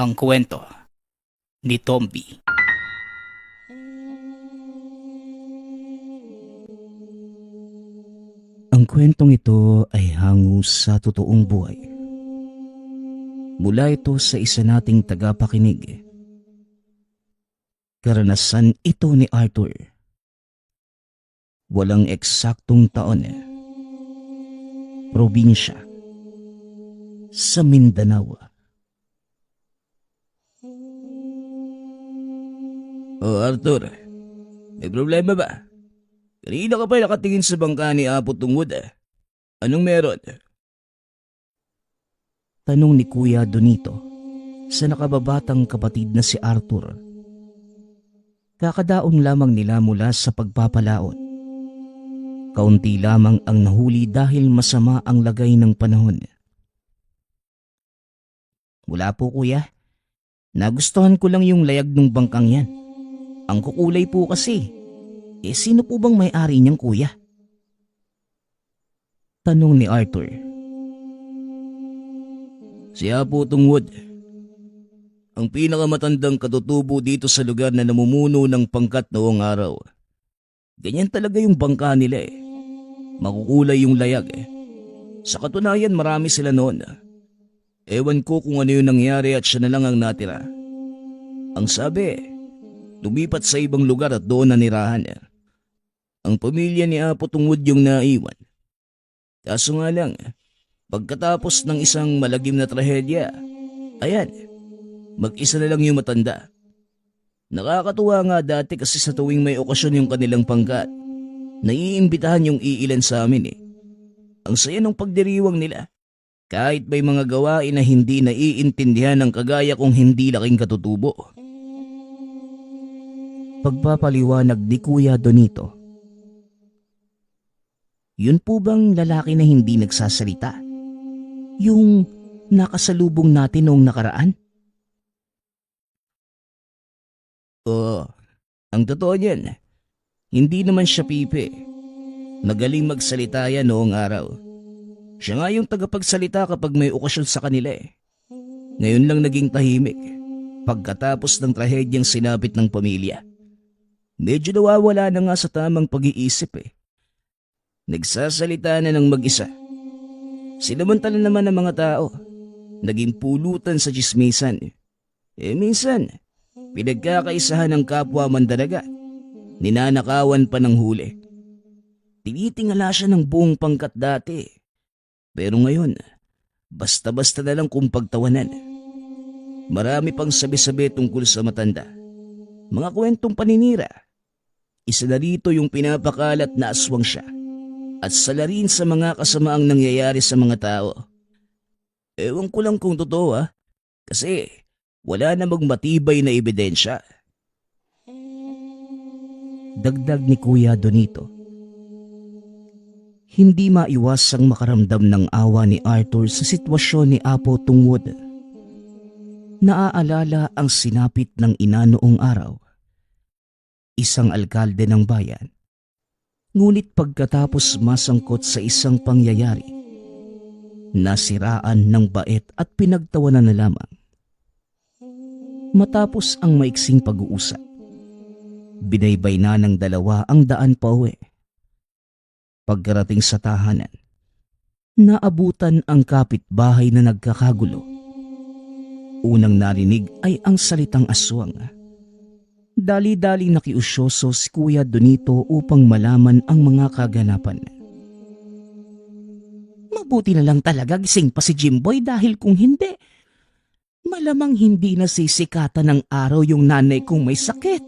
Ang kwento ni Tomby. Ang kwentong ito ay hango sa totoong buhay. Mula ito sa isa nating tagapakinig. Karanasan ito ni Arthur. Walang eksaktong taon. Probinsya. Sa Mindanao. Oh, Arthur, may problema ba? Kanina ka pa nakatingin sa bangka ni Apo Tungod. Anong meron? Tanong ni Kuya Donito sa nakababatang kapatid na si Arthur. Kakadaong lamang nila mula sa pagpapalaot. Kaunti lamang ang nahuli dahil masama ang lagay ng panahon. Wala po, Kuya. Nagustuhan ko lang yung layag ng bangkang yan. Ang kukulay po kasi. Sino po bang may-ari niyang, Kuya? Tanong ni Arthur. Si Apo Tungod. Ang pinakamatandang katutubo dito sa lugar na namumuno ng pangkat noong araw. Ganyan talaga yung bangka nila eh. Makukulay yung layag eh. Sa katunayan marami sila noon. Ewan ko kung ano yung nangyari at siya na lang ang natira. Ang sabi, lumipat sa ibang lugar at doon nanirahan. Ang pamilya ni Apo Tungod yung naiwan. Kaso nga lang, pagkatapos ng isang malagim na trahedya, ayan, mag-isa na lang yung matanda. Nakakatuwa nga dati kasi sa tuwing may okasyon yung kanilang pangkat, naiimbitahan yung iilan sa amin eh. Ang saya ng pagdiriwang nila. Kahit may mga gawain na hindi naiintindihan ng kagaya kung hindi laking katutubo. Pagpapaliwanag ni Kuya Donito. Yun po bang lalaki na hindi nagsasalita? Yung nakasalubong natin noong nakaraan? Oo, ang totoo niyan, hindi naman siya pipi. Magaling magsalita yan noong araw. Siya nga yung tagapagsalita kapag may okasyon sa kanila eh. Ngayon lang naging tahimik pagkatapos ng trahedyang sinapit ng pamilya. Medyo nawawala na nga sa tamang pag-iisip eh. Nagsasalita na ng mag-isa. Sinamantala naman ng mga tao. Naging pulutan sa tsismisan. Minsan, pinagkakaisahan ng kapwa mandaragat. Ninanakawan pa ng huli. Tinitingala siya ng buong pangkat dati. Pero ngayon, basta-basta na lang kung pagtawanan. Marami pang sabi-sabi tungkol sa matanda. Mga kwentong paninira. Isa na rito yung pinapakalat na aswang siya. At sala rin sa mga kasamaang nangyayari sa mga tao. Ewan ko lang kung totoo kasi wala namang matibay na ebidensya. Dagdag ni Kuya Donito. Hindi maiwasang makaramdam ng awa ni Arthur sa sitwasyon ni Apo Tungod. Naaalala ang sinapit ng ina noong araw. Isang alkalde ng bayan. Ngunit pagkatapos masangkot sa isang pangyayari, nasiraan ng bait at pinagtawanan na lamang. Matapos ang maiksing pag-uusap, binaybay na ng dalawa ang daan pauwi. Pagkarating sa tahanan, naabutan ang kapitbahay na nagkakagulo. Unang narinig ay ang salitang aswang. Dali-daling nakiusyoso si Kuya Donito upang malaman ang mga kaganapan. Mabuti na lang talaga gising pa si Jimboy dahil kung hindi, malamang hindi nasisikatan ng araw yung nanay kong may sakit.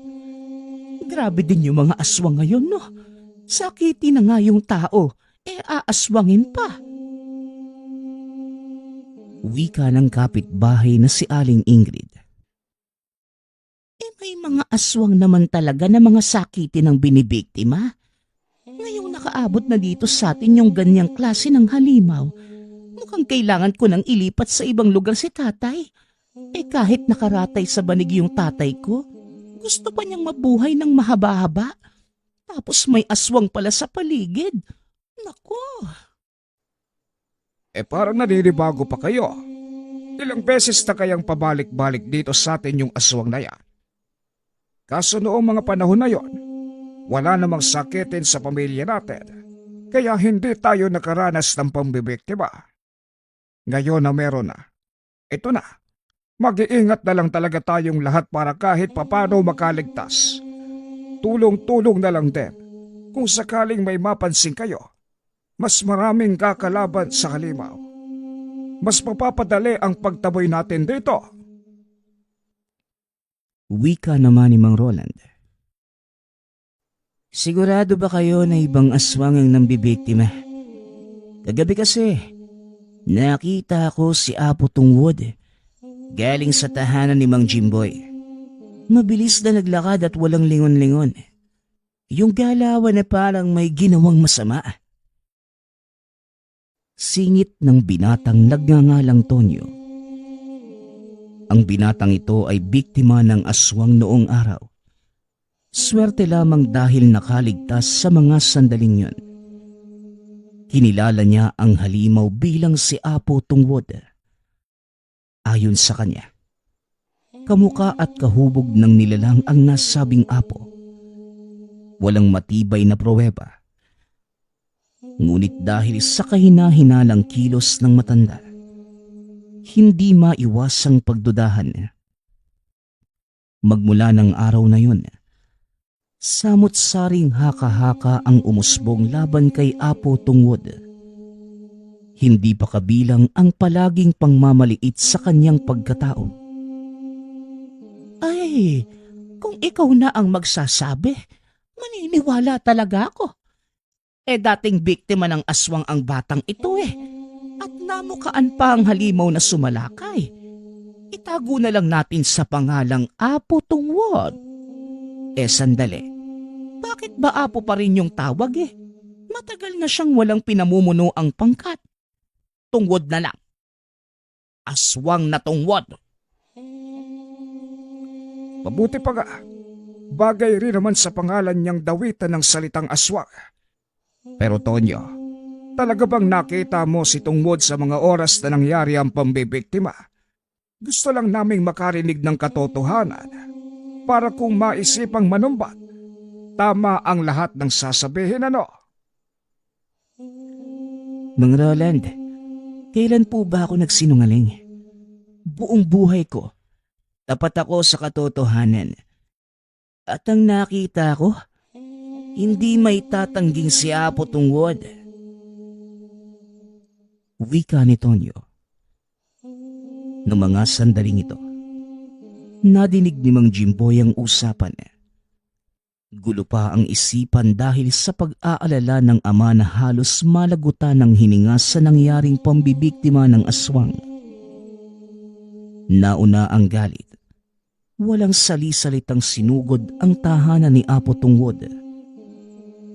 Grabe din yung mga aswang ngayon, no? Sakiti na nga yung tao, aaswangin pa. Wika ng kapitbahay na si Aling Ingrid. May mga aswang naman talaga na mga sakitin ang binibiktima. Ngayong nakaabot na dito sa atin yung ganyang klase ng halimaw, mukhang kailangan ko nang ilipat sa ibang lugar si tatay. Kahit nakaratay sa banig yung tatay ko, gusto pa niyang mabuhay ng mahaba-haba. Tapos may aswang pala sa paligid. Nako. Parang naninibago pa kayo. Ilang beses na kayang pabalik-balik dito sa atin yung aswang na yan. Kaso noong mga panahon na yon, wala namang sakitin sa pamilya natin, kaya hindi tayo nakaranas ng pambibiktima. Ngayon na meron na, ito na, mag-iingat na lang talaga tayong lahat para kahit papano makaligtas. Tulong-tulong na lang din kung sakaling may mapansin kayo. Mas maraming kakalaban sa halimaw. Mas mapapadali ang pagtaboy natin dito. Wika naman ni Mang Roland. Sigurado ba kayo na ibang aswang ang nambibiktima? Kagabi kasi, nakita ko si Apo Tungwod galing sa tahanan ni Mang Jimboy. Mabilis na naglakad at walang lingon-lingon. Yung galawan na parang may ginawang masama. Singit ng binatang nagngangalang Tonyo. Ang binatang ito ay biktima ng aswang noong araw. Swerte lamang dahil nakaligtas sa mga sandaling yun. Kinilala niya ang halimaw bilang si Apo Tungwod. Ayon sa kanya, kamuka at kahubog ng nilalang ang nasabing apo. Walang matibay na pruweba. Ngunit dahil sa kahina-hinalang kilos ng matanda, hindi maiwasang pagdudahan. Magmula ng araw na yun, samot-saring haka-haka ang umusbong laban kay Apo Tungwod. Hindi pa kabilang ang palaging pangmamaliit sa kanyang pagkatao. Ay, kung ikaw na ang magsasabi, maniniwala talaga ako. Dating biktima ng aswang ang batang ito at namukaan pa ang halimaw na sumalakay. Itago na lang natin sa pangalang Apo Tungwod. Sandali. Bakit ba Apo pa rin yung tawag Matagal na siyang walang pinamumuno ang pangkat. Tungwod na lang. Aswang na Tungwod. Mabuti pa nga, bagay rin naman sa pangalan niyang dawitan ng salitang aswang. Pero Tonyo, talaga bang nakita mo si Tungwod sa mga oras na nangyari ang pambibiktima? Gusto lang naming makarinig ng katotohanan para kung maisipang manumbat, tama ang lahat ng sasabihin ano? Mang Roland, kailan po ba ako nagsinungaling? Buong buhay ko, tapat ako sa katotohanan. At ang nakita ko, hindi may tatangging si Apo Tungwod. Wika ni Tonyo. Noong mga sandaling ito, nadinig ni Mang Jimboy ang usapan. Gulo pa ang isipan dahil sa pag-aalala ng ama na halos malagutan ng hininga sa nangyaring pambibiktima ng aswang. Nauna ang galit. Walang sali-salitang sinugod ang tahanan ni Apo Tungwod.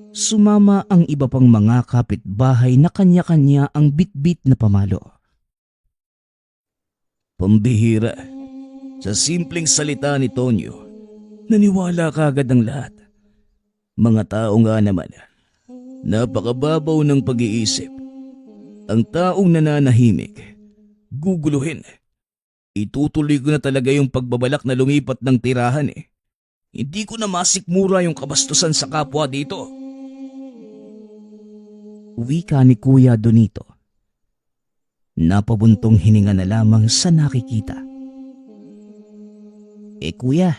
Sumama ang iba pang mga kapitbahay na kanya-kanya ang bitbit na pamalo. Pambihira. Sa simpleng salita ni Tonyo, naniwala kagad ang lahat. Mga tao nga naman, napakababaw ng pag-iisip. Ang taong nananahimik, guguluhin. Itutuloy ko na talaga yung pagbabalak na lumipat ng tirahan Hindi ko na masikmura yung kabastusan sa kapwa dito. Wika ni Kuya Donito. Napabuntong hininga na lamang sa nakikita. Kuya,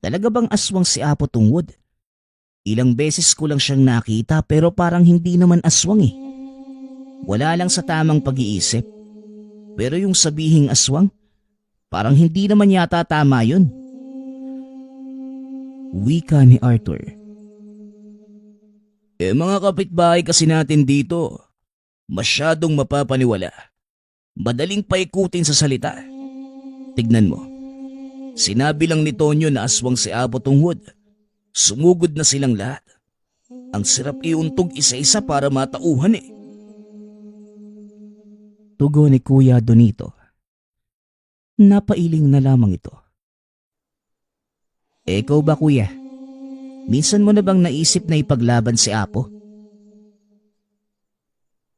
talaga bang aswang si Apo Tungwod? Ilang beses ko lang siyang nakita pero parang hindi naman aswang Wala lang sa tamang pag-iisip. Pero yung sabihing aswang, parang hindi naman yata tama yun. Wika ni Arthur. Mga kapitbahay kasi natin dito, masyadong mapapaniwala. Madaling paikutin sa salita. Tignan mo, sinabi lang ni Tonyo na aswang si Apo Tungwod. Sumugod na silang lahat. Ang sarap iuntog isa-isa para matauhan Tugon ni Kuya Donito. Napailing na lamang ito. Ikaw ba kuya? Minsan mo na bang naisip na ipaglaban si Apo?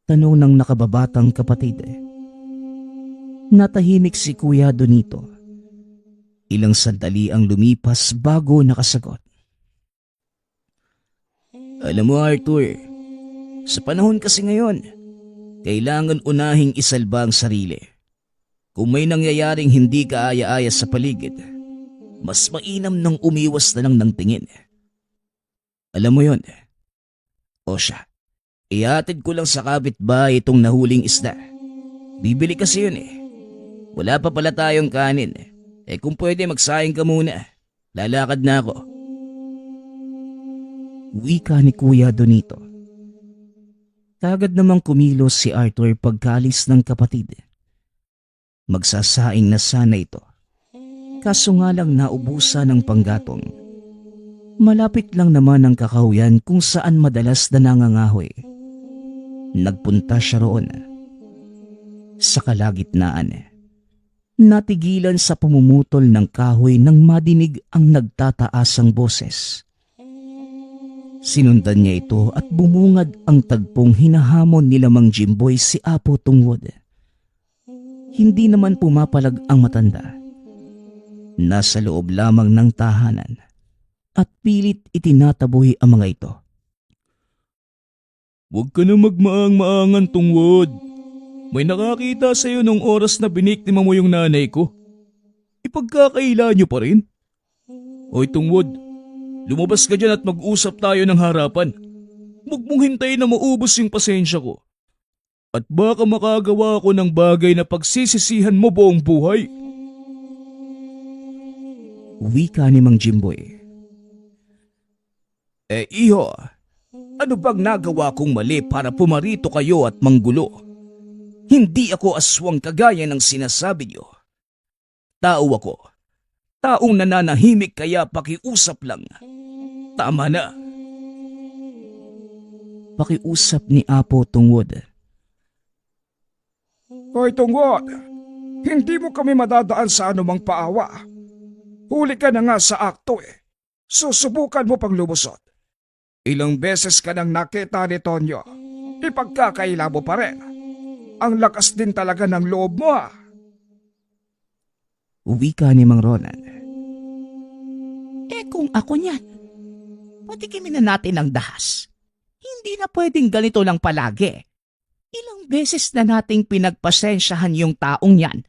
Tanong ng nakababatang kapatid. Natahimik si Kuya Donito. Ilang sandali ang lumipas bago nakasagot. Alam mo Arthur, sa panahon kasi ngayon, kailangan unahing isalba ang sarili. Kung may nangyayaring hindi kaaya-aya sa paligid, mas mainam nang umiwas na lang ng tingin. Alam mo yon? O siya, ihatid ko lang sa kapitbahay itong nahuling isda. Bibili kasi yun eh. Wala pa pala tayong kanin. Kung pwede magsayang ka muna. Lalakad na ako. Wika ni Kuya Donito. Kagad namang kumilos si Arthur pagkalis ng kapatid. Magsasaing na sana ito. Kaso nga lang naubusan ng panggatong. Malapit lang naman ang kakahuyan kung saan madalas nangangahoy. Nagpunta siya roon. Sa kalagitnaan, natigilan sa pumumutol ng kahoy nang madinig ang nagtataasang boses. Sinundan niya ito at bumungad ang tagpong hinahamon nila Mang Jimboy si Apo Tungwod. Hindi naman pumapalag ang matanda. Nasa loob lamang ng tahanan at pilit itinataboy ang mga ito. Huwag ka na magmaang-maangan, Tungwod. May nakakita sa iyo nung oras na biniktima mo yung nanay ko. Ipagkakaila niyo pa rin? Hoy Tungwod, lumabas ka dyan at mag-usap tayo ng harapan. Huwag mong hintayin na maubos yung pasensya ko. At baka makagawa ako ng bagay na pagsisisihan mo buong buhay. Wika ni Mang Jimboy. Iho, ano bang nagawa kong mali para pumarito kayo at manggulo? Hindi ako aswang kagaya ng sinasabi niyo. Tao ako. Taong nananahimik kaya pakiusap lang. Tama na. Pakiusap ni Apo Tungwod. Hoy Tungwod, hindi mo kami madadaan sa anumang paawa. Huli ka na nga sa akto eh. Susubukan mo pang lumusot. Ilang beses ka nang nakita ni Tonyo. Ipagkakaila mo pa rin. Ang lakas din talaga ng loob mo ah. Wika ni Mang Ronan. Kung ako niyan, patikimin na natin ang dahas. Hindi na pwedeng ganito lang palagi. Ilang beses na nating pinagpasensyahan yung taong yan.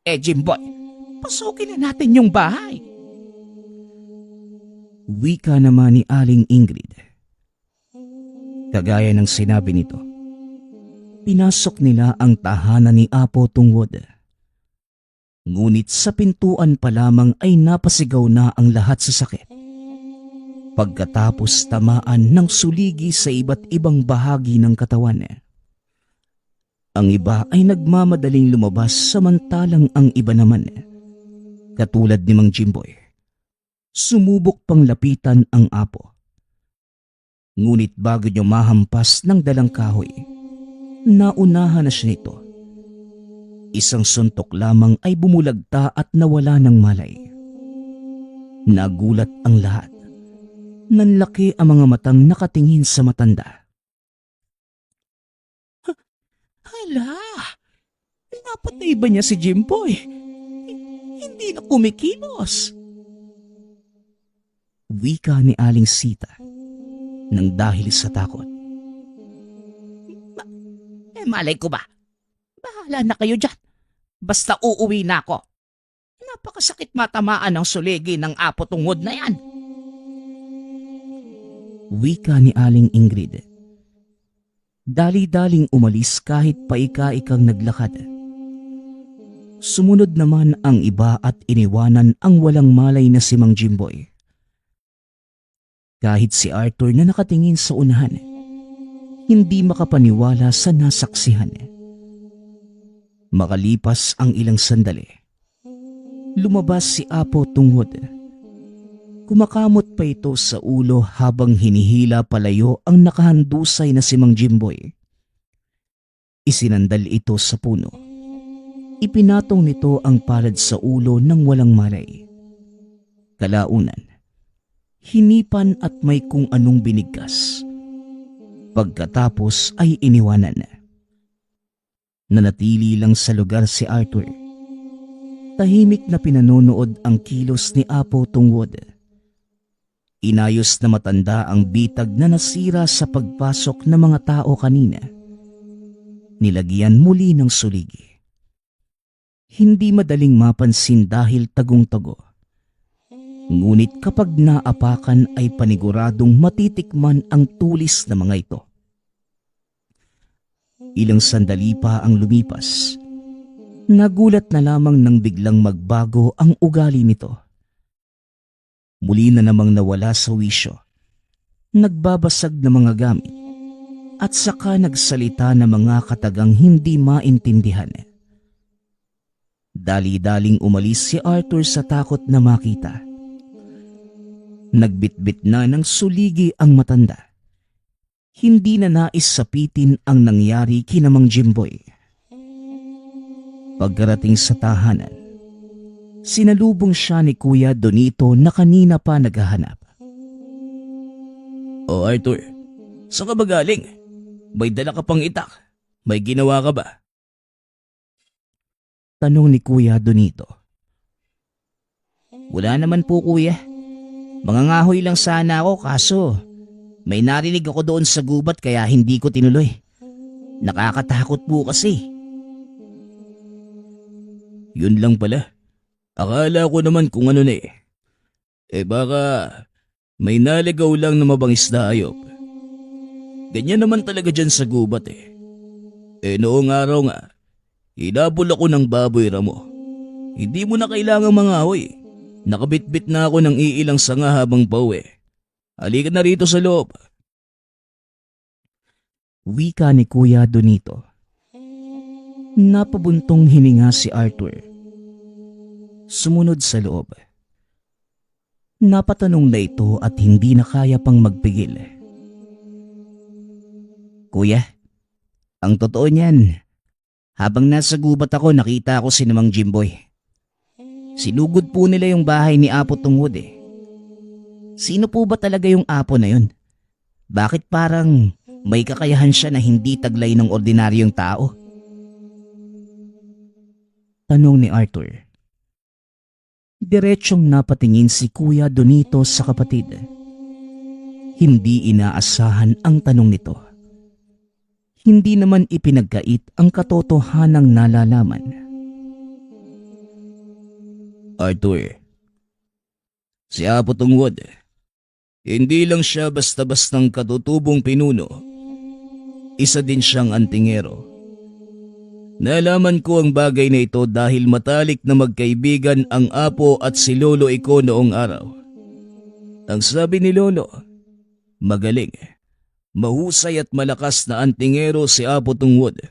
Jimboy, pasukin na natin yung bahay. Wika naman ni Aling Ingrid. Kagaya ng sinabi nito, pinasok nila ang tahanan ni Apo Tungwod. Ngunit sa pintuan pa lamang ay napasigaw na ang lahat sa sakit. Pagkatapos tamaan ng suligi sa iba't ibang bahagi ng katawan. Ang iba ay nagmamadaling lumabas samantalang ang iba naman, katulad ni Mang Jimboy, sumubok pang lapitan ang apo. Ngunit bago niya mahampas ng dalang kahoy, naunahan na siya nito. Isang suntok lamang ay bumulagta at nawala ng malay. Nagulat ang lahat. Nanlaki ang mga matang nakatingin sa matanda. Hala! Pinapatay ba niya si Jimboy? Hindi na kumikilos. Wika ni Aling Sita nang dahil sa takot. Malay ko ba? Bahala na kayo dyan. Basta uuwi na ako. Napakasakit matamaan ang suligi ng Apo Tungwod na yan. Wika ni Aling Ingrid. Dali-daling umalis kahit paika-ikang naglakad. Sumunod naman ang iba at iniwanan ang walang malay na si Mang Jimboy. Kahit si Arthur na nakatingin sa unahan, hindi makapaniwala sa nasaksihan. Makalipas ang ilang sandali, lumabas si Apo Tungwod. Kumakamot pa ito sa ulo habang hinihila palayo ang nakahandusay na si Mang Jimboy. Isinandal ito sa puno. Ipinatong nito ang palad sa ulo ng walang malay. Kalaunan, hinipan at may kung anong binigkas. Pagkatapos ay iniwanan. Nanatili lang sa lugar si Arthur. Tahimik na pinanonood ang kilos ni Apo Tungwod. Inayos na matanda ang bitag na nasira sa pagpasok ng mga tao kanina. Nilagyan muli ng suligi. Hindi madaling mapansin dahil tagong-tago. Ngunit kapag naapakan ay paniguradong matitikman ang tulis ng mga ito. Ilang sandali pa ang lumipas. Nagulat na lamang nang biglang magbago ang ugali nito. Muli na namang nawala sa wisyo. Nagbabasag na mga gamit at saka nagsalita ng mga katagang hindi maintindihan. Dali-daling umalis si Arthur sa takot na makita. Nagbitbit na ng suligi ang matanda. Hindi na nais sapitin ang nangyari kina Mang Jimboy. Pagkarating sa tahanan, sinalubong siya ni Kuya Donito na kanina pa naghahanap. "O Arthur, saan ka ba galing? May dala ka pang itak. May ginawa ka ba?" Tanong ni Kuya Donito. "Wala naman po, kuya. Mangangahoy lang sana ako kaso may narinig ako doon sa gubat kaya hindi ko tinuloy. Nakakatakot po kasi." "Yun lang pala. Akala ko naman kung ano na eh. Baka may naligaw lang na mabangis na ayop. Ganyan naman talaga dyan sa gubat eh. Noong araw nga, hinabol ako ng baboy ramo. Hindi mo na kailangang mangahoy. Nakabitbit na ako ng iilang sanga habang pauwi. Halika na rito sa loob." Wika ni Kuya Donito. Napabuntong hininga si Arthur. Sumunod sa loob. Napatanong na ito at hindi na kaya pang magpigil. "Kuya, ang totoo niyan, habang nasa gubat ako nakita ko si Mang Jimboy. Sinugod po nila yung bahay ni Apo Tungwod eh. Sino po ba talaga yung Apo na yun? Bakit parang may kakayahan siya na hindi taglay ng ordinaryong tao?" Tanong ni Arthur. Diretsyong napatingin si Kuya Donito sa kapatid. Hindi inaasahan ang tanong nito. Hindi naman ipinagkait ang katotohanang nalalaman. "Arthur, si Apo Tungwod, hindi lang siya basta-bastang katutubong pinuno. Isa din siyang antingero. Nalaman ko ang bagay na ito dahil matalik na magkaibigan ang Apo at si Lolo Iko noong araw. Ang sabi ni Lolo, magaling, mahusay at malakas na antingero si Apo Tungwod.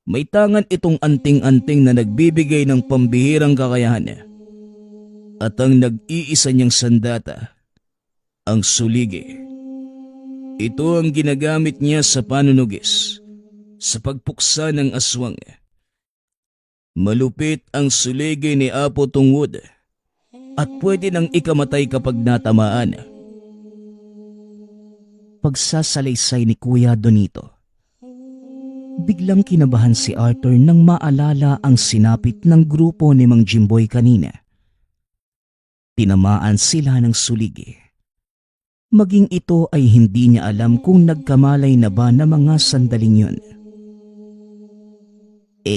May tangan itong anting-anting na nagbibigay ng pambihirang kakayahan. At ang nag-iisa niyang sandata, ang suligi. Ito ang ginagamit niya sa panunugis, sa pagpuksa ng aswang. Malupit ang suligi ni Apo Tungwod at pwede nang ikamatay kapag natamaan." Pagsasalaysay ni Kuya Donito. Biglang kinabahan si Arthur nang maalala ang sinapit ng grupo ni Mang Jimboy kanina. Tinamaan sila ng suligi. Maging ito ay hindi niya alam kung nagkamalay na ba na mga sandaling yun.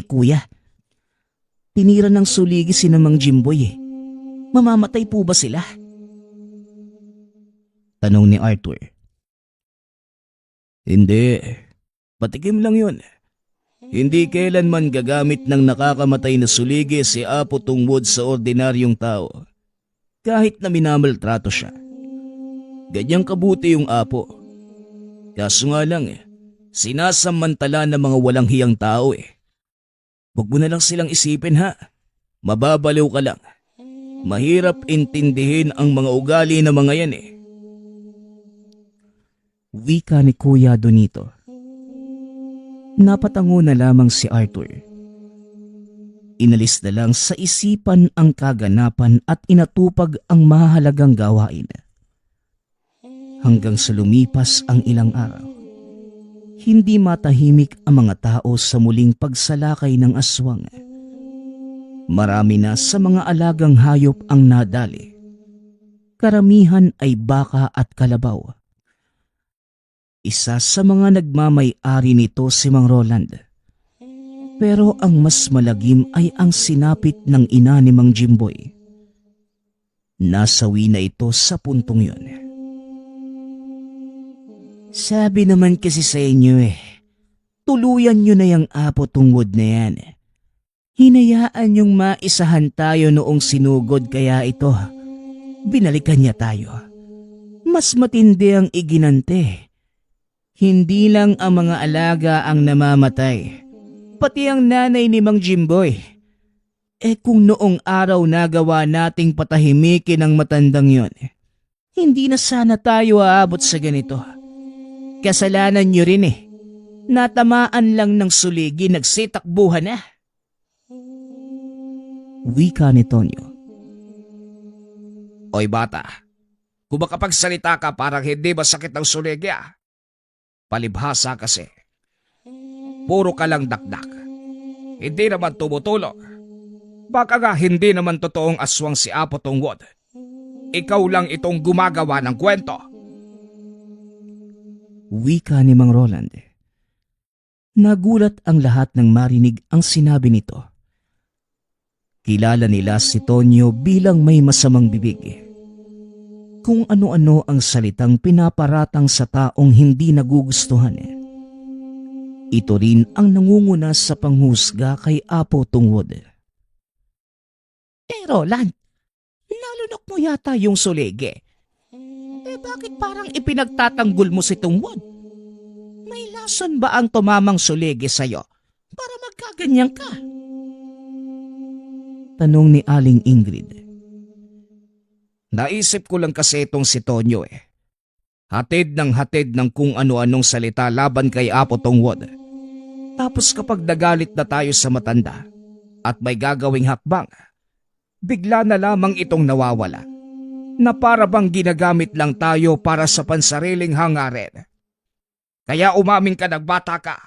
Kuya, tinira ng suligi si Mang Jimboy eh. Mamamatay po ba sila?" Tanong ni Arthur. "Hindi. Patikim lang yun. Hindi kailanman gagamit ng nakakamatay na suligi si Apo Tungwod sa ordinaryong tao. Kahit na minamaltrato siya. Ganyang kabuti yung Apo. Kaso nga lang sinasamantala ng mga walang hiyang tao eh. Huwag mo na lang silang isipin ha. Mababaliw ka lang. Mahirap intindihin ang mga ugali ng mga yan eh." Wika ni Kuya Donito. Napatango na lamang si Arthur. Inalis na lang sa isipan ang kaganapan at inatupag ang mahalagang gawain. Hanggang sa lumipas ang ilang araw, hindi matahimik ang mga tao sa muling pagsalakay ng aswang. Marami na sa mga alagang hayop ang nadali. Karamihan ay baka at kalabaw. Isa sa mga nagmamay-ari nito si Mang Roland. Pero ang mas malagim ay ang sinapit ng ina ni Mang Jimboy. Nasawi na ito sa puntong yun. Sabi naman kasi sa inyo tuluyan nyo na yung apo tungod na yan. Hinayaan yung maisahan tayo noong sinugod kaya ito. Binalikan niya tayo. Mas matindi ang iginante. Hindi lang ang mga alaga ang namamatay. Pati ang nanay ni Mang Jimboy. Kung noong araw nagawa nating patahimikin ang matandang yon, hindi na sana tayo aabot sa ganito. Kasalanan nyo rin Natamaan lang ng suligi, nagsitakbuhan na. Wika ni Tonyo. Oy bata, kung makapagsalita ka parang hindi masakit ang suligi Palibhasa kasi. Puro ka lang dakdak. Hindi naman tumutulong. Baka nga hindi naman totoong aswang si Apo Tungwod. Ikaw lang itong gumagawa ng kwento. Wika ni Mang Roland. Nagulat ang lahat nang marinig ang sinabi nito. Kilala nila si Tonyo bilang may masamang bibig. Kung ano-ano ang salitang pinaparatang sa taong hindi nagugustuhan. Ito rin ang nangunguna sa panghusga kay Apo Tungwod. Roland, nalunok mo yata yung suligi. Bakit parang ipinagtatanggol mo si Tungwod? May lason ba ang tumamang suligi sa'yo para magkaganyan ka? Tanong ni Aling Ingrid. Naisip ko lang kasi itong si Tonyo hatid ng kung ano-anong salita laban kay Apo Tungwod. Tapos kapag nagalit na tayo sa matanda at may gagawing hakbang, bigla na lamang itong nawawala na para bang ginagamit lang tayo para sa pansariling hangarin. Kaya umamin ka nagbata ka.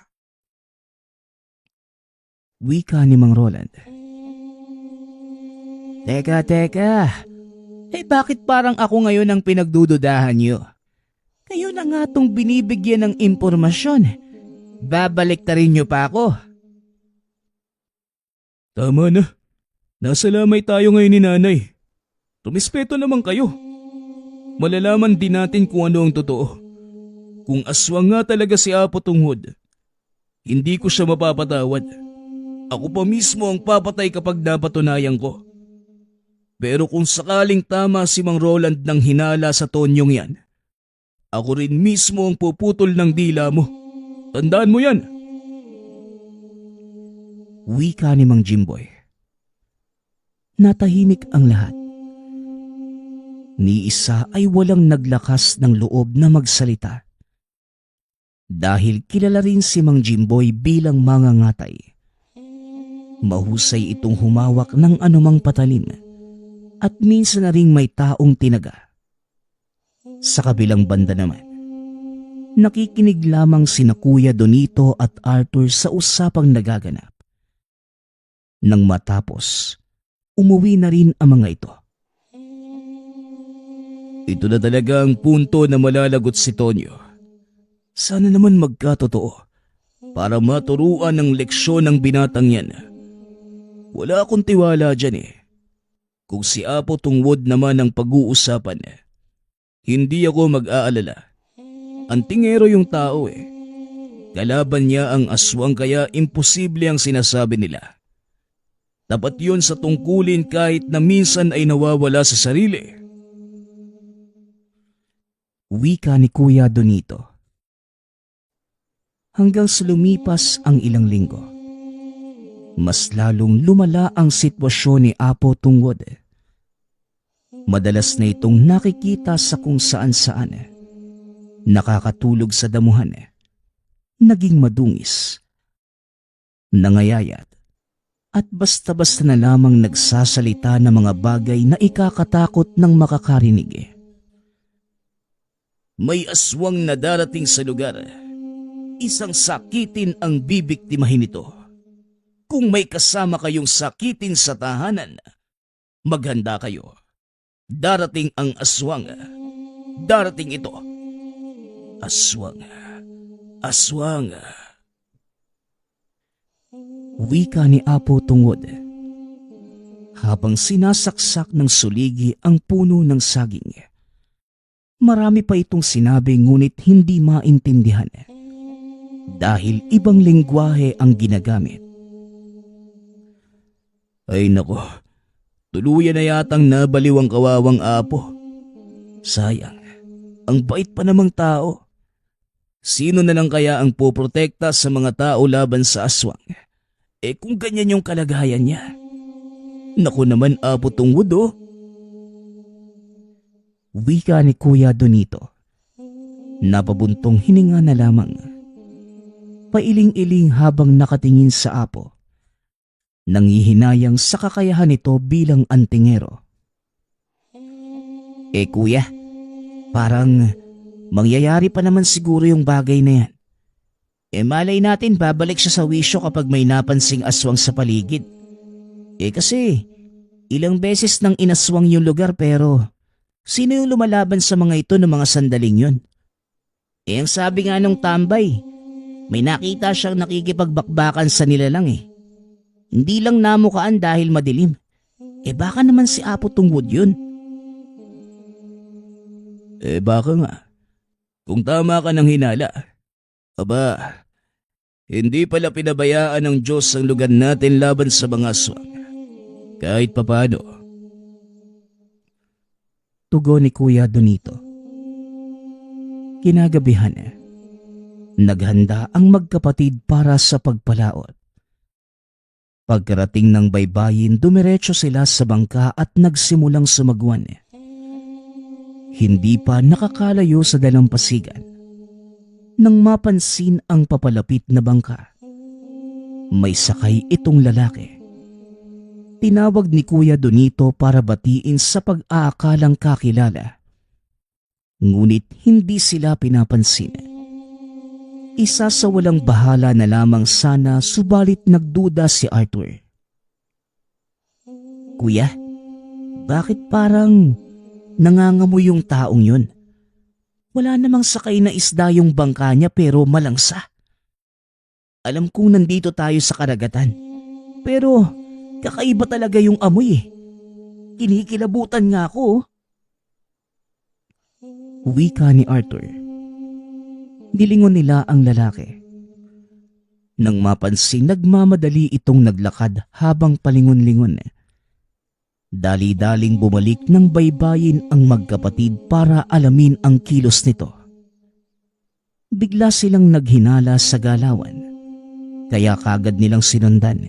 Wika ni Mang Roland. Teka. Bakit parang ako ngayon ang pinagdududahan niyo? Kayo na nga tong binibigyan ng impormasyon. Babalik ta rin niyo pa ako. Tama na. Nasa lamay tayo ngayon ni nanay. Rumispeto naman kayo. Malalaman din natin kung ano ang totoo. Kung aswang nga talaga si Apo Tungwod, hindi ko siya mapapatawad. Ako pa mismo ang papatay kapag napatunayan ko. Pero kung sakaling tama si Mang Roland ng hinala sa Tonyong yan, ako rin mismo ang puputol ng dila mo. Tandaan mo yan. Wika ni Mang Jimboy. Natahimik ang lahat. Ni isa ay walang naglakas ng loob na magsalita. Dahil kilala rin si Mang Jimboy bilang mangangatay. Mahusay itong humawak ng anumang patalim at minsan na ring may taong tinaga. Sa kabilang banda naman, nakikinig lamang sina Kuya Donito at Arthur sa usapang nagaganap. Nang matapos, umuwi na rin ang mga ito. Ito na talaga ang punto na malalagot si Tonyo. Sana naman magkatotoo para maturuan ng leksyon ng binatang yan. Wala akong tiwala dyan Kung si Apo Tungwod naman ang pag-uusapan, hindi ako mag-aalala. Antingero yung tao Kalaban niya ang aswang kaya imposible ang sinasabi nila. Tapat yun sa tungkulin kahit na minsan ay nawawala sa sarili. Wika ni Kuya Donito. Hanggang sa lumipas ang ilang linggo, mas lalong lumala ang sitwasyon ni Apo Tungwod. Madalas na itong nakikita sa kung saan-saan. Nakakatulog sa damuhan. Naging madungis. Nangayayat. At basta-basta na lamang nagsasalita ng mga bagay na ikakatakot ng makakarinig. May aswang na darating sa lugar. isang sakitin ang bibiktimahin nito. Kung may kasama kayong sakitin sa tahanan, maghanda kayo. Darating ang aswang. Darating ito. Aswang. Aswang. Wika ni Apo Tungod habang sinasaksak ng suligi ang puno ng saging. Marami pa itong sinabi ngunit hindi maintindihan dahil ibang lengguwahe ang ginagamit. Ay nako, tuluyan na yatang nabaliw ang kawawang apo. Sayang, ang bait pa namang tao. Sino na lang kaya ang poprotekta sa mga tao laban sa aswang? Kung ganyan yung kalagayan niya. Naku naman, Apo Tungod oh. Wika ni Kuya Donito. Napabuntong hininga na lamang. Pailing-iling habang nakatingin sa apo. Nangihinayang sa kakayahan nito bilang antingero. Kuya, parang mangyayari pa naman siguro yung bagay na yan. Malay natin babalik siya sa wisyo kapag may napansing aswang sa paligid. Kasi ilang beses nang inaswang yung lugar pero sino yung lumalaban sa mga ito ng mga sandaling yun? Ang sabi nga nung tambay, may nakita siyang nakikipagbakbakan sa nilalang Hindi lang namukaan dahil madilim. Baka naman si Apo Tungod yun. Baka nga. Kung tama ka ng hinala. Aba, hindi pala pinabayaan ng Diyos ang lugar natin laban sa mga aswang. Kahit papano. Tugon ni Kuya Donito. Kinagabihan, naghanda ang magkapatid para sa pagpalaot. Pagkarating ng baybayin, dumiretso sila sa bangka at nagsimulang sumagwan. Hindi pa nakakalayo sa dalampasigan nang mapansin ang papalapit na bangka. May sakay itong lalaki. Tinawag ni Kuya Donito para batiin sa pag-aakalang kakilala. Ngunit hindi sila pinapansin. Isa sa walang bahala na lamang sana subalit nagduda si Arthur. Kuya, bakit parang nangangamoy yung taong yun? Wala namang sakay na isda yung bangka niya pero malangsa. Alam kong nandito tayo sa karagatan, pero kakaiba talaga yung amoy Kinikilabutan nga ako. Wika ni Arthur. Dilingon nila ang lalaki. Nang mapansin, nagmamadali itong naglakad habang palingon-lingon. Dali-daling bumalik ng baybayin ang magkapatid para alamin ang kilos nito. Bigla silang naghinala sa galawan, kaya kagad nilang sinundan.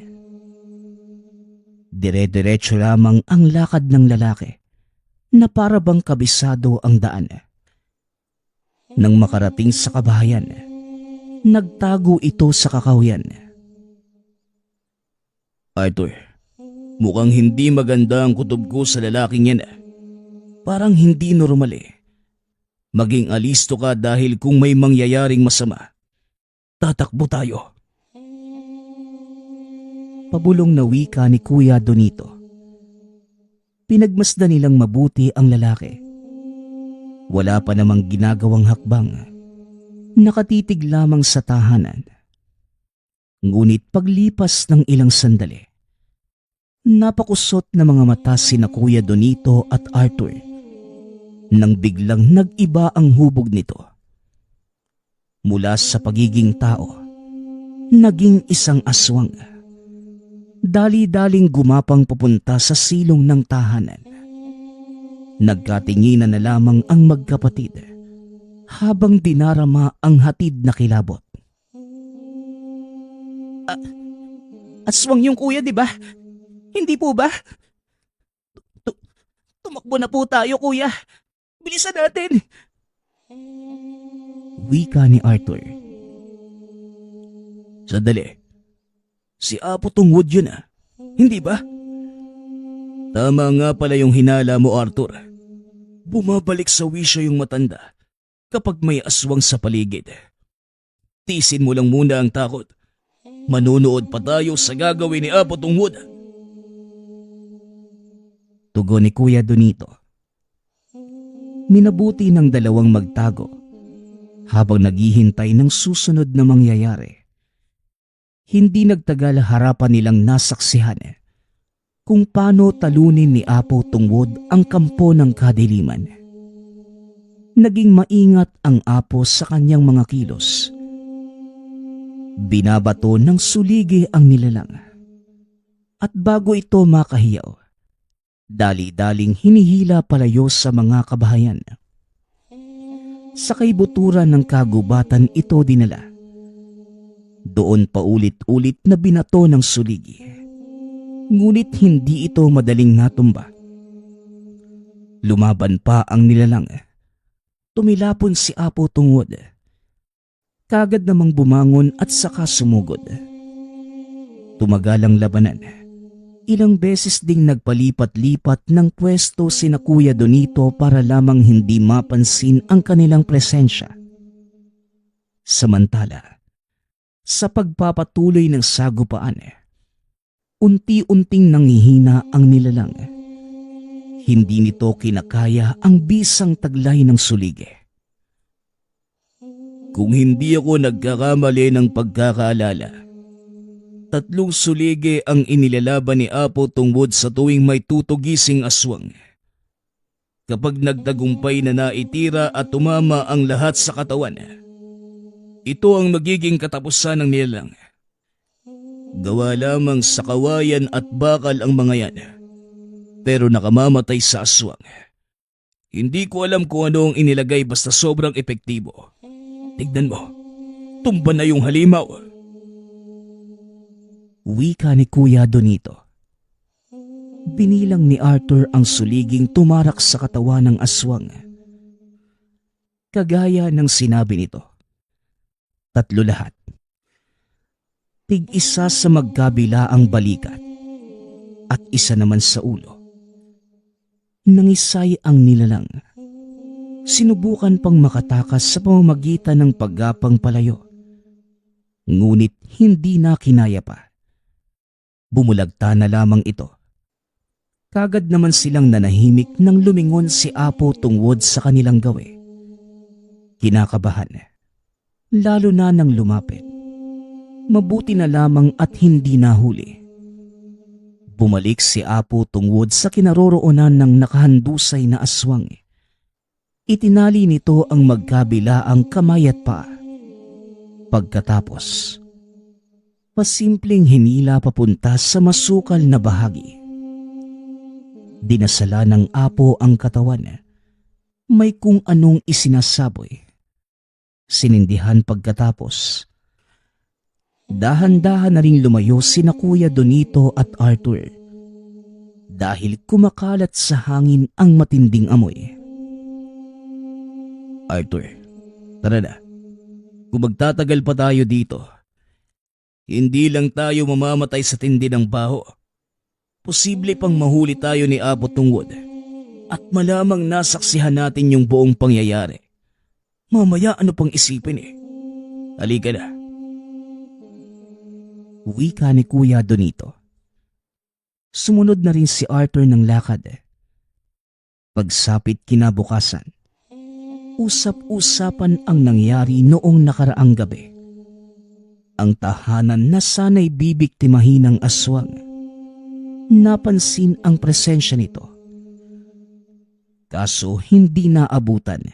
Dire-diretso lamang ang lakad ng lalaki na para bang kabisado ang daan. Nang makarating sa kabahayan, nagtago ito sa kakahuyan. Arthur, mukhang hindi maganda ang kutob ko sa lalaking yan. Parang hindi normal Maging alisto ka dahil kung may mangyayaring masama, tatakbo tayo. Pabulong na wika ni Kuya Donito. Pinagmasdan nilang mabuti ang lalaki. Wala pa namang ginagawang hakbang. Nakatitig lamang sa tahanan. Ngunit paglipas ng ilang sandali, napakusot na mga mata sina Kuya Donito at Arthur nang biglang nag-iba ang hubog nito. Mula sa pagiging tao, naging isang aswang. Dali-daling gumapang papunta sa silong ng tahanan. Nagkatinginan na lamang ang magkapatid habang dinarama ang hatid na kilabot. Aswang yung kuya, di ba? Hindi po ba? Tumakbo na po tayo, kuya. Bilisan natin. Wika ni Arthur. Sandali. Si Apo Tungod yun Hindi ba? Tama nga pala yung hinala mo, Arthur. Bumabalik sa wisyo yung matanda kapag may aswang sa paligid. Tisin mo lang muna ang takot. Manunood pa tayo sa gagawin ni Apo Tungwod. Tugon ni Kuya Donito. Minabuti ng dalawang magtago habang naghihintay ng susunod na mangyayari. Hindi nagtagal harapan nilang nasaksihan kung paano talunin ni Apo Tungwod ang kampo ng kadiliman. Naging maingat ang Apo sa kanyang mga kilos. Binabato ng suligi ang nilalang. At bago ito makahiyaw, dali-daling hinihila palayo sa mga kabahayan. Sa kaibuturan ng kagubatan ito dinala. Doon paulit-ulit na binato ng suligi. Ngunit hindi ito madaling natumba. Lumaban pa ang nilalang. Tumilapon si Apo Tungwod. Kagad namang bumangon at saka sumugod. Tumagal ang labanan. Ilang beses ding nagpalipat-lipat ng pwesto sina Kuya Donito para lamang hindi mapansin ang kanilang presensya. Samantala, sa pagpapatuloy ng sagupaan, unti-unting nanghihina ang nilalang. Hindi nito kinakaya ang bisang taglay ng suligi. Kung hindi ako nagkakamali ng pagkakaalala, 3 suligi ang inilalaban ni Apo Tungwod sa tuwing may tutugising aswang. Kapag nagtagumpay na naitira at tumama ang lahat sa katawan, ito ang magiging katapusan ng nilalang. Gawa lamang sa kawayan at bakal ang mga yan, pero nakamamatay sa aswang. Hindi ko alam kung ano ang inilagay basta sobrang epektibo. Tignan mo, tumba na yung halimaw. Wika ni Kuya Donito. Binilang ni Arthur ang suliging tumarak sa katawan ng aswang. Kagaya ng sinabi nito, 3 lahat. Tig-isa sa magkabila ang balikat at isa naman sa ulo. Nangisay ang nilalang. Sinubukan pang makatakas sa pamamagitan ng paggapang palayo. Ngunit hindi na kinaya pa. Bumulagta na lamang ito. Kagad naman silang nanahimik nang lumingon si Apo Tungwod sa kanilang gawi. Kinakabahan, lalo na nang lumapit. Mabuti na lamang at hindi nahuli. Bumalik si Apo Tungwod sa kinaroroonan ng nakahandusay na aswang. Itinali nito ang magkabila ang kamay at paa. Pagkatapos, pasimpleng hinila papunta sa masukal na bahagi. Dinasala ng Apo ang katawan. May kung anong isinasaboy. Sinindihan pagkatapos. Dahan-dahan na ring lumayo sina Kuya Donito at Arthur dahil kumakalat sa hangin ang matinding amoy. Arthur, tara na. Kung magtatagal pa tayo dito, hindi lang tayo mamamatay sa tindi ng baho. Posible pang mahuli tayo ni Apo Tungwod at malamang nasaksihan natin yung buong pangyayari. Mamaya ano pang isipin Halika na. Wika ni Kuya Donito. Sumunod na rin si Arthur ng lakad. Pagsapit kinabukasan, usap-usapan ang nangyari noong nakaraang gabi. Ang tahanan na sana'y bibiktimahin ng aswang. Napansin ang presensya nito. Kaso hindi naabutan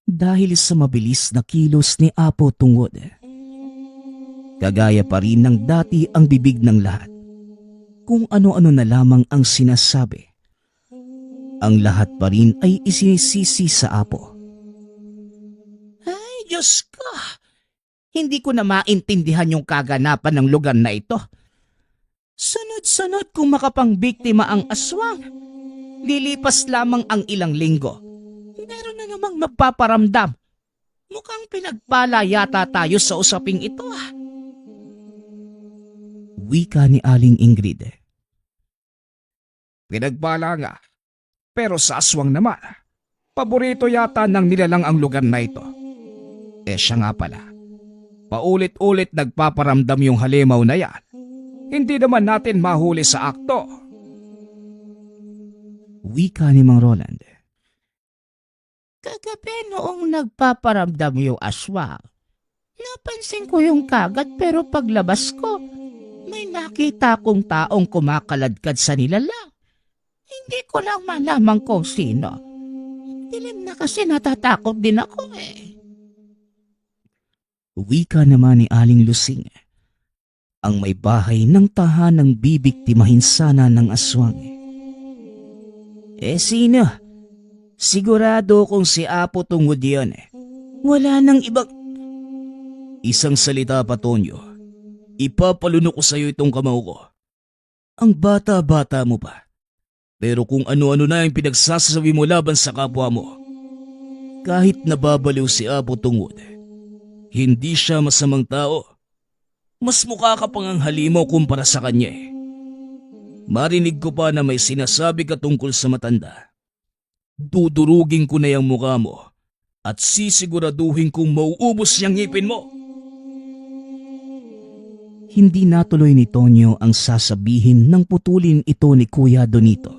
dahil sa mabilis na kilos ni Apo Tungwod. Kagaya pa rin ng dati ang bibig ng lahat. Kung ano-ano na lamang ang sinasabi. Ang lahat pa rin ay isinisisi sa Apo. Ay, Diyos ko! Hindi ko na maintindihan yung kaganapan ng lugar na ito. Sunod-sunod kung makapangbiktima ang aswang. Lilipas lamang ang ilang linggo. Meron na namang magpaparamdam. Mukhang pinagpala yata tayo sa usaping ito. Wika ni Aling Ingrid. Pinagpala nga. Pero sa aswang naman, paborito yata ng nilalang ang lugar na ito. Siya nga pala. Paulit-ulit nagpaparamdam yung halimaw na yan. Hindi naman natin mahuli sa akto. Wika ni Mang Roland. Kagabi noong nagpaparamdam yung aswang, napansin ko yung kagat pero paglabas ko, may nakita kong taong kumakaladkad sa nilalang. Hindi ko lang malaman kung sino. Dilim na kasi natatakot din ako eh. Wika naman ni Aling Lusing. Ang may bahay ng tahanang bibiktimahin sana ng aswang. Sino? Sigurado kung si Apo Tungod yan. Wala nang ibang... Isang salita pa, Tonyo. Ipapalunok ko sa'yo itong kamao ko. Ang bata-bata mo pa. Pero kung ano-ano na yung pinagsasabi mo laban sa kapwa mo. Kahit nababaliw si Apo Tungod, hindi siya masamang tao. Mas mukha ka pang ang halimaw kumpara sa kanya eh. Marinig ko pa na may sinasabi ka tungkol sa matanda. Dudurugin ko na yung mukha mo at sisiguraduhin kong mauubos yung ngipin mo. Hindi natuloy ni Tonyo ang sasabihin nang putulin ito ni Kuya Donito.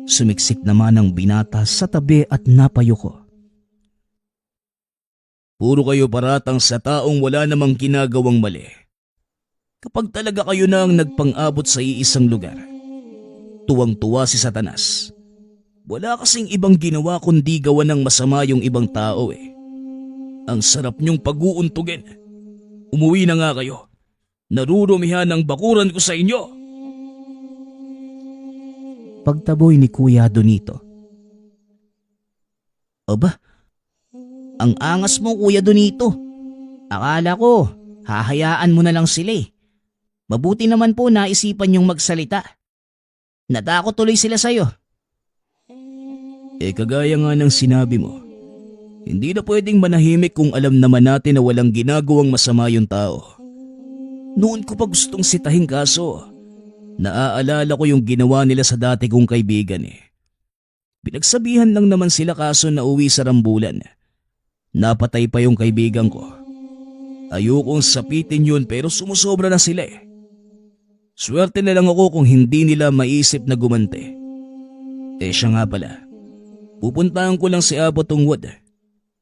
Sumiksik naman ang binata sa tabi at napayuko. Puro kayo paratang sa taong wala namang ginagawang mali. Kapag talaga kayo na ang nagpang-abot sa iisang lugar, tuwang-tuwa si Satanas. Wala kasing ibang ginawa kundi gawa ng masama yung ibang tao eh. Ang sarap niyong pag-uuntugin. Umuwi na nga kayo. Narurumihan ang bakuran ko sa inyo. Pagtaboy ni Kuya Donito. Aba, ang angas mo Kuya Donito. Akala ko, hahayaan mo na lang sila eh. Mabuti naman po naisipan yung magsalita. Natakot tuloy sila sa'yo. Kagaya nga ng sinabi mo, hindi na pwedeng manahimik kung alam naman natin na walang ginagawang masama yung tao. Noon ko pa gustong sitahin kaso, naaalala ko yung ginawa nila sa dati kong kaibigan eh. Pinagsabihan lang naman sila kaso nauwi sa rambulan. Napatay pa yung kaibigan ko. Ayokong sapitin yun pero sumusobra na sila eh. Swerte na lang ako kung hindi nila maisip na gumante. Siya nga pala. Pupuntahan ko lang si Apo Tungwad.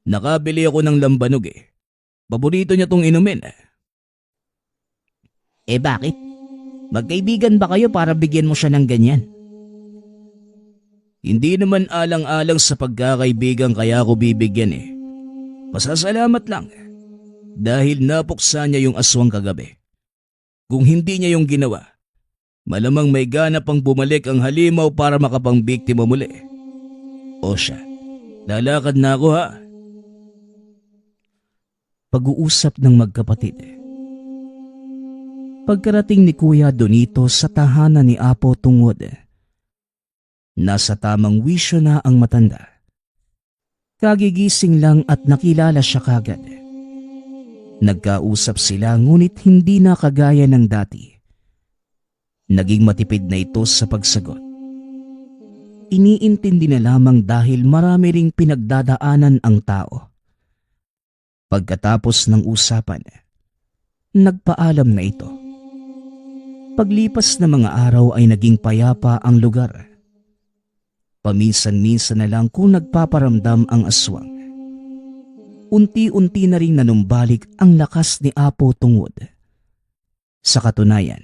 Nakabili ako ng lambanog eh. Paborito niya tong inumin. Bakit? Magkaibigan ba kayo para bigyan mo siya ng ganyan? Hindi naman alang-alang sa pagkakaibigan kaya ako bibigyan eh. Pasasalamat lang. Dahil napuksa niya yung aswang kagabi. Kung hindi niya yung ginawa, malamang may gana pang bumalik ang halimaw para makapangbiktima muli. O siya, lalakad na ako ha. Pag-uusap ng magkapatid. Pagkarating ni Kuya Donito sa tahanan ni Apo Tungod, nasa tamang wisyo na ang matanda. Kagigising lang at nakilala siya kagad. Nagkausap sila ngunit hindi na kagaya ng dati. Naging matipid na ito sa pagsagot. Iniintindi na lamang dahil marami ring pinagdadaanan ang tao. Pagkatapos ng usapan, nagpaalam na ito. Paglipas ng mga araw ay naging payapa ang lugar. Paminsan-minsan na lang kung nagpaparamdam ang aswang. Unti-unti na ring nanumbalik ang lakas ni Apo Tungod. Sa katunayan,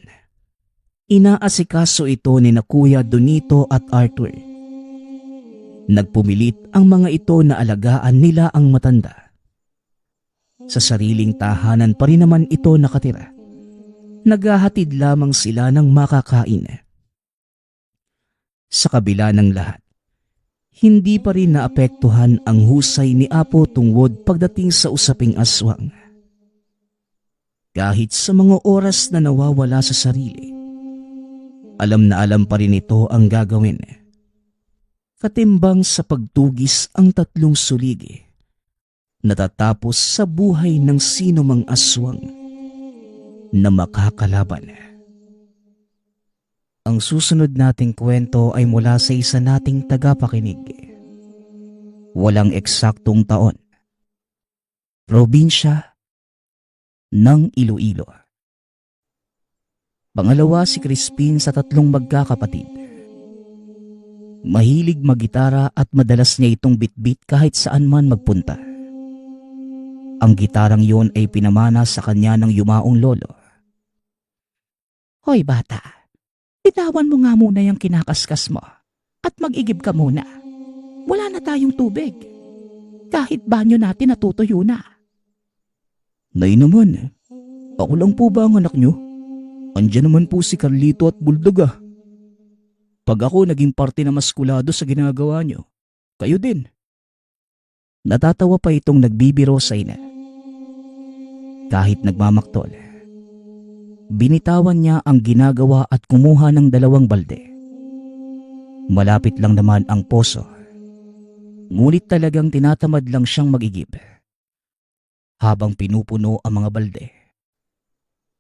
inaasikaso ito ni na Kuya Donito at Arthur. Nagpumilit ang mga ito na alagaan nila ang matanda. Sa sariling tahanan pa rin naman ito nakatira. Naghahatid lamang sila ng makakain. Sa kabila ng lahat, hindi pa rin naapektuhan ang husay ni Apo Tungod pagdating sa usaping aswang. Kahit sa mga oras na nawawala sa sarili, alam na alam pa rin ito ang gagawin. Katimbang sa pagtugis ang tatlong suligi, natatapos sa buhay ng sino mang aswang na makakalaban. Ang susunod nating kwento ay mula sa isa nating tagapakinig. Walang eksaktong taon, probinsya ng Iloilo. Pangalawa si Crispin sa 3 magkakapatid. Mahilig maggitara at madalas niya itong bitbit kahit saan man magpunta. Ang gitarang yon ay pinamana sa kanya ng yumaong lolo. Hoy bata, bitawan mo nga muna yung kinakaskas mo at mag-igib ka muna. Wala na tayong tubig. Kahit banyo natin natutuyo na. Nay naman, ako lang po ba ang anak niyo? Andiyan naman po si Carlito at Bulldog ah. Pag ako naging parte na maskulado sa ginagawa niyo, kayo din. Natatawa pa itong nagbibiro sa ina. Kahit nagmamaktol, binitawan niya ang ginagawa at kumuha ng 2 balde. Malapit lang naman ang poso. Ngunit talagang tinatamad lang siyang mag-igib. Habang pinupuno ang mga balde,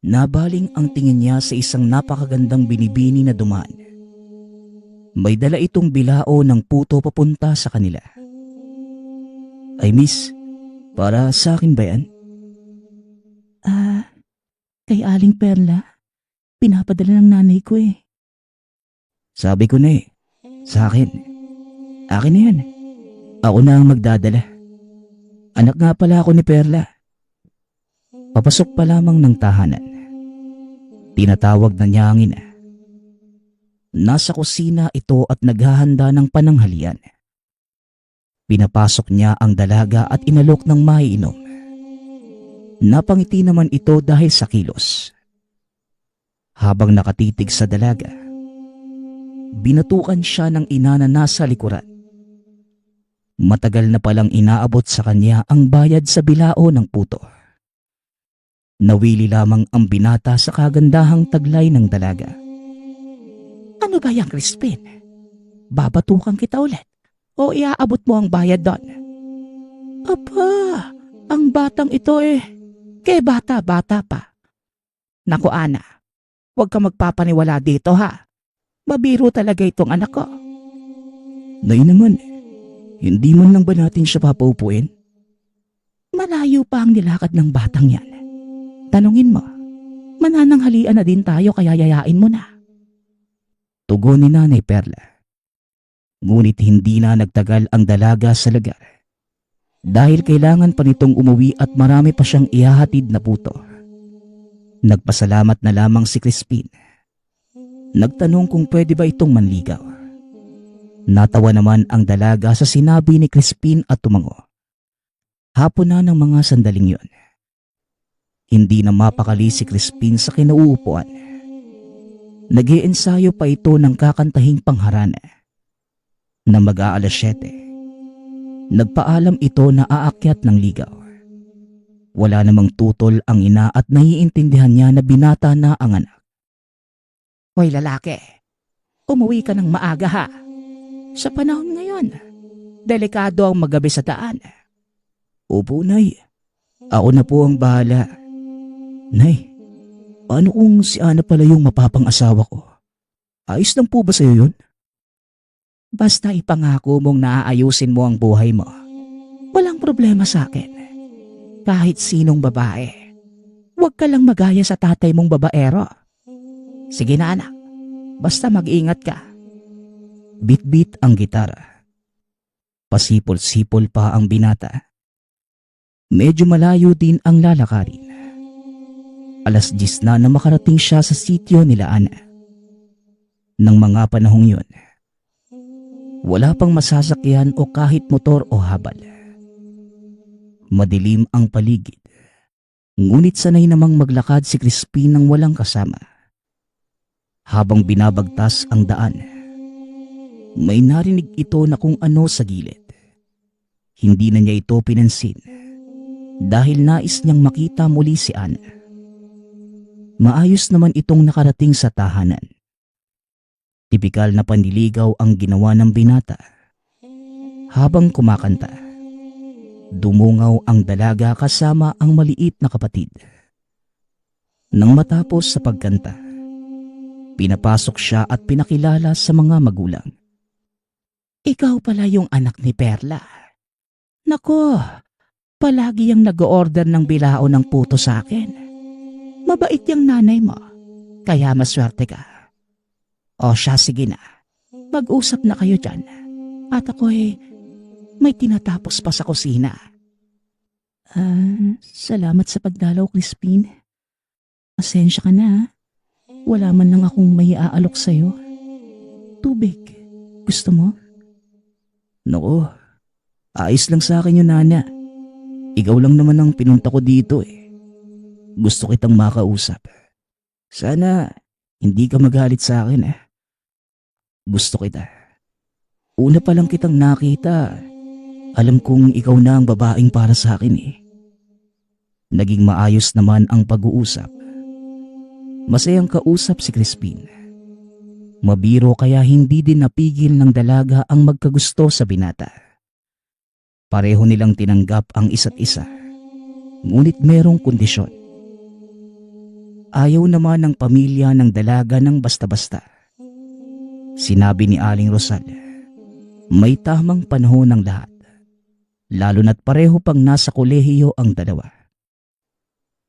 nabaling ang tingin niya sa isang napakagandang binibini na dumaan. May dala itong bilao ng puto papunta sa kanila. Ay miss, para sa akin ba yan? Kay Aling Perla, pinapadala ng nanay ko eh. Sabi ko na sa akin. Akin na yan. Ako na ang magdadala. Anak nga pala ako ni Perla. Papasok pa lamang ng tahanan. Tinatawag na niya ang ina. Nasa kusina ito at naghahanda ng pananghalian. Pinapasok niya ang dalaga at inalok ng maiinom. Napangiti naman ito dahil sa kilos. Habang nakatitig sa dalaga, binatukan siya ng ina na nasa likuran. Matagal na palang inaabot sa kanya ang bayad sa bilao ng puto. Nawili lamang ang binata sa kagandahang taglay ng dalaga. Ano ba yan, Crispin? Babatukan kita ulit o iaabot mo ang bayad doon? Aba, ang batang ito kay bata-bata pa. Naku Ana, huwag ka magpapaniwala dito ha. Mabiro talaga itong anak ko. Nay naman, hindi man lang ba natin siya papaupuin? Malayo pa ang nilakad ng batang yan. Tanungin mo, manananghalian na din tayo kaya yayain mo na. Tugon ni Nanay Perla. Ngunit hindi na nagtagal ang dalaga sa lugar. Dahil kailangan pa nitong umuwi at marami pa siyang ihahatid na puto. Nagpasalamat na lamang si Crispin. Nagtanong kung pwede ba itong manligaw. Natawa naman ang dalaga sa sinabi ni Crispin at tumango. Hapon na ng mga sandaling yon. Hindi na mapakali si Crispin sa kinauupuan. Nag-iensayo pa ito ng kakantahing pangharana. Na mag-aalas 7. Nagpaalam ito na aakyat ng ligaw. Wala namang tutol ang ina at naiintindihan niya na binata na ang anak. Hoy lalaki, umuwi ka ng maaga ha. Sa panahon ngayon, delikado ang magabi sa daan. Opo, Nay. Ako na po ang bahala. Nay, paano kung si Ana pala yung mapapang-asawa ko? Ayos lang po ba sa'yo yun? Basta ipangako mong naaayusin mo ang buhay mo. Walang problema sa akin. Kahit sinong babae. Huwag ka lang magaya sa tatay mong babaero. Sige na anak, basta mag-ingat ka. Bit-bit ang gitara. Pasipol-sipol pa ang binata. Medyo malayo din ang lalakarin. Alas 10 na makarating siya sa sityo nila Ana. Nang mga panahong yun, wala pang masasakyan o kahit motor o habal. Madilim ang paligid. Ngunit sanay namang maglakad si Crispin nang walang kasama. Habang binabagtas ang daan, may narinig ito na kung ano sa gilid. Hindi na niya ito pinansin dahil nais niyang makita muli si Ana. Maayos naman itong nakarating sa tahanan. Tipikal na panliligaw ang ginawa ng binata. Habang kumakanta, dumungaw ang dalaga kasama ang maliit na kapatid. Nang matapos sa pagkanta, pinapasok siya at pinakilala sa mga magulang. Ikaw pala yung anak ni Perla. Nako, Palagi yang nag-order ng bilao ng puto sa akin. Mabait yung nanay mo, kaya maswerte ka. O siya, sige na. Mag-usap na kayo dyan. At ako'y may tinatapos pa sa kusina. Salamat sa pagdalaw, Crispin. Pasensya ka na. Wala man lang akong may aalok sa'yo. Tubig. Gusto mo? Nako, ayos lang sa akin yun, Nana. Ikaw lang naman ang pinunta ko dito eh. Gusto kitang makausap. Sana hindi ka magalit sa akin eh. Gusto kita. Una pa lang kitang nakita, alam kong ikaw na ang babaeng para sa akin eh. Naging maayos naman ang pag-uusap. Masayang kausap si Crispin. Mabiro kaya hindi din napigil ng dalaga ang magkagusto sa binata. Pareho nilang tinanggap ang isa't isa. Ngunit merong kondisyon. Ayaw naman ng pamilya ng dalaga ng basta-basta. Sinabi ni Aling Rosal, may tamang panahon ng lahat. Lalo na't pareho pang nasa kolehiyo ang dalawa.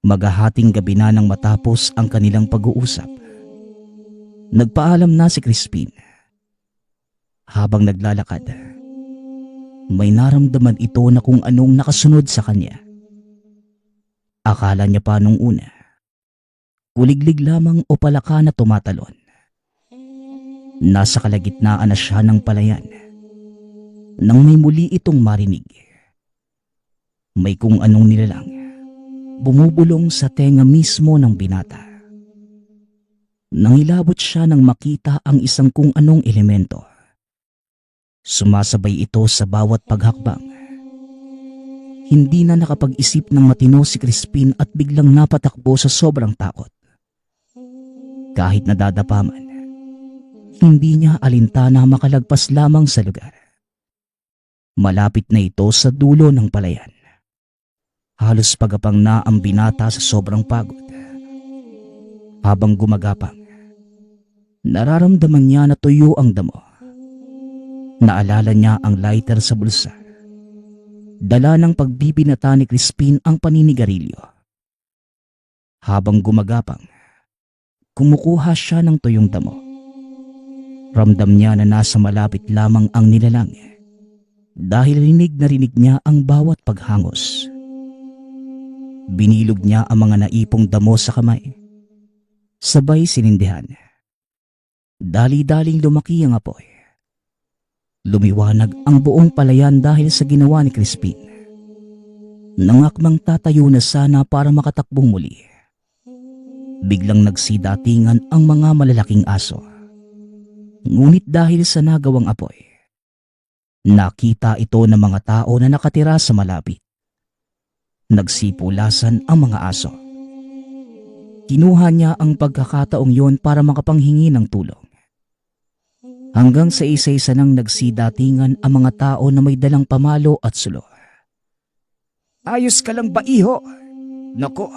Maghahating gabi na nang matapos ang kanilang pag-uusap. Nagpaalam na si Crispin. Habang naglalakad, may naramdaman ito na kung anong nakasunod sa kanya. Akala niya pa nung una, kuliglig lamang o palaka na tumatalon. Nasa kalagitnaan na siya ng palayan nang may muli itong marinig. May kung anong nilalang bumubulong sa tenga mismo ng binata. Nangilabot siya nang makita ang isang kung anong elemento. Sumasabay ito sa bawat paghakbang. Hindi na nakapag-isip ng matino si Crispin at biglang napatakbo sa sobrang takot. Kahit nadadapa man, hindi niya alintana makalagpas lamang sa lugar. Malapit na ito sa dulo ng palayan. Halos pagapang na ang binata sa sobrang pagod. Habang gumagapang, nararamdaman niya na tuyo ang damo. Naalala niya ang lighter sa bulsa. Dala ng pagbibinata ni Crispin ang paninigarilyo. Habang gumagapang, kumukuha siya ng tuyong damo. Ramdam niya na nasa malapit lamang ang nilalang dahil rinig na rinig niya ang bawat paghangos. Binilog niya ang mga naipong damo sa kamay. Sabay sinindihan. Dali-daling lumaki ang apoy. Lumiwanag ang buong palayan dahil sa ginawa ni Crispin. Nangakmang tatayo na sana para makatakbong muli. Biglang nagsidatingan ang mga malalaking aso. Ngunit dahil sa nagawang apoy, nakita ito ng mga tao na nakatira sa malapit. Nagsipulasan ang mga aso. Kinuha niya ang pagkakataong yon para makapanghingi ng tulong. Hanggang sa isa-isa nang nagsidatingan ang mga tao na may dalang pamalo at sulo. Ayos ka lang ba, iho? Nako,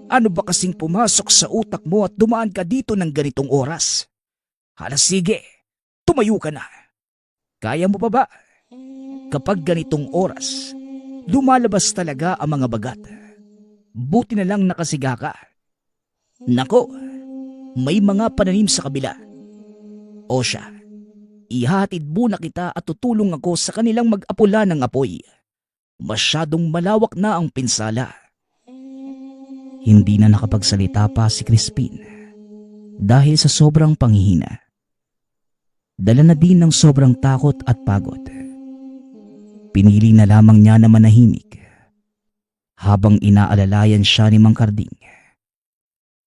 ano ba kasing pumasok sa utak mo at dumaan ka dito ng ganitong oras? Hala sige, tumayo ka na. Kaya mo pa ba? Kapag ganitong oras, lumalabas talaga ang mga bagat. Buti na lang nakasiga ka. Nako, may mga pananim sa kabila. O siya, ihatid muna kita at tutulong ako sa kanilang mag-apula ng apoy. Masyadong malawak na ang pinsala. Hindi na nakapagsalita pa si Crispin dahil sa sobrang panghihina. Dala na din ng sobrang takot at pagod. Pinili na lamang niya na manahimik habang inaalalayan siya ni Mang Karding.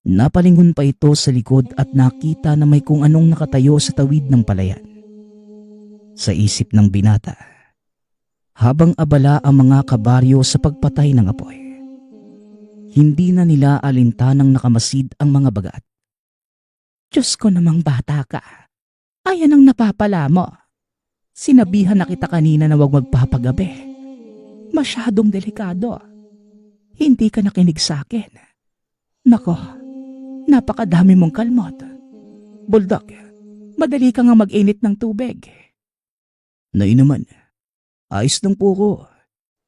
Napalingon pa ito sa likod at nakita na may kung anong nakatayo sa tawid ng palayan. Sa isip ng binata, habang abala ang mga kabaryo sa pagpatay ng apoy, hindi na nila alintanang nakamasid ang mga bagat. Diyos ko namang bata ka. Ayan ang napapala mo. Sinabihan na kita kanina na huwag magpapagabi. Masyadong delikado. Hindi ka nakinig sa akin. Nako, napakadami mong kalmot. Bulldog, madali ka nga mag-init ng tubig. Nay naman, ayos lang po ko.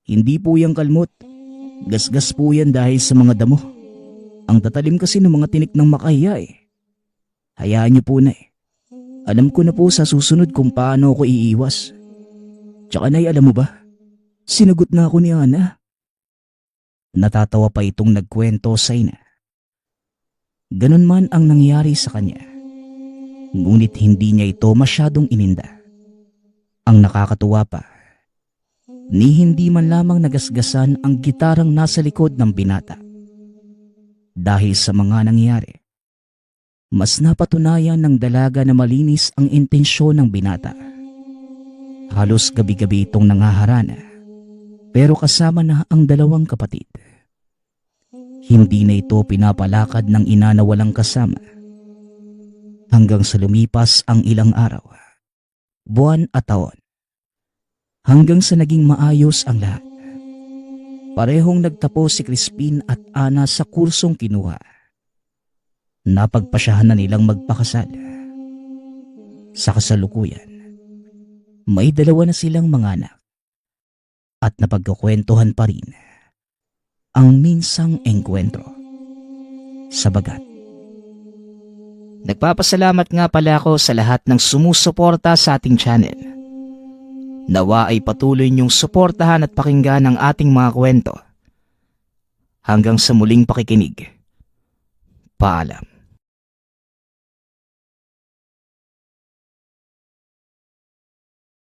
Hindi po yan kalmot. Gasgas po yan dahil sa mga damo. Ang tatalim kasi ng mga tinik ng makahiya eh. Hayaan niyo po na eh. Alam ko na po sa susunod kung paano ako iiwas. Tsaka nay, alam mo ba? Sinagot na ako ni Ana. Natatawa pa itong nagkwento sa ina. Ganun man ang nangyari sa kanya. Ngunit hindi niya ito masyadong ininda. Ang nakakatuwa pa, ni hindi man lamang nagasgasan ang gitarang nasa likod ng binata. Dahil sa mga nangyari, mas napatunayan ng dalaga na malinis ang intensyon ng binata. Halos gabi-gabi itong nangaharana, pero kasama na ang dalawang kapatid. Hindi na ito pinapalakad ng ina na walang kasama. Hanggang sa lumipas ang ilang araw, buwan at taon. Hanggang sa naging maayos ang lahat. Parehong nagtapos si Crispin at Ana sa kursong kinuha. Napagpasyahan na nilang magpakasal. Sa kasalukuyan, may dalawa na silang mga anak. At napagkukwentuhan pa rin ang minsang engkwentro. Sabagat, nagpapasalamat nga pala ako sa lahat ng sumusuporta sa ating channel. Nawa ay patuloy niyong suportahan at pakinggan ang ating mga kwento. Hanggang sa muling pakikinig. Paalam.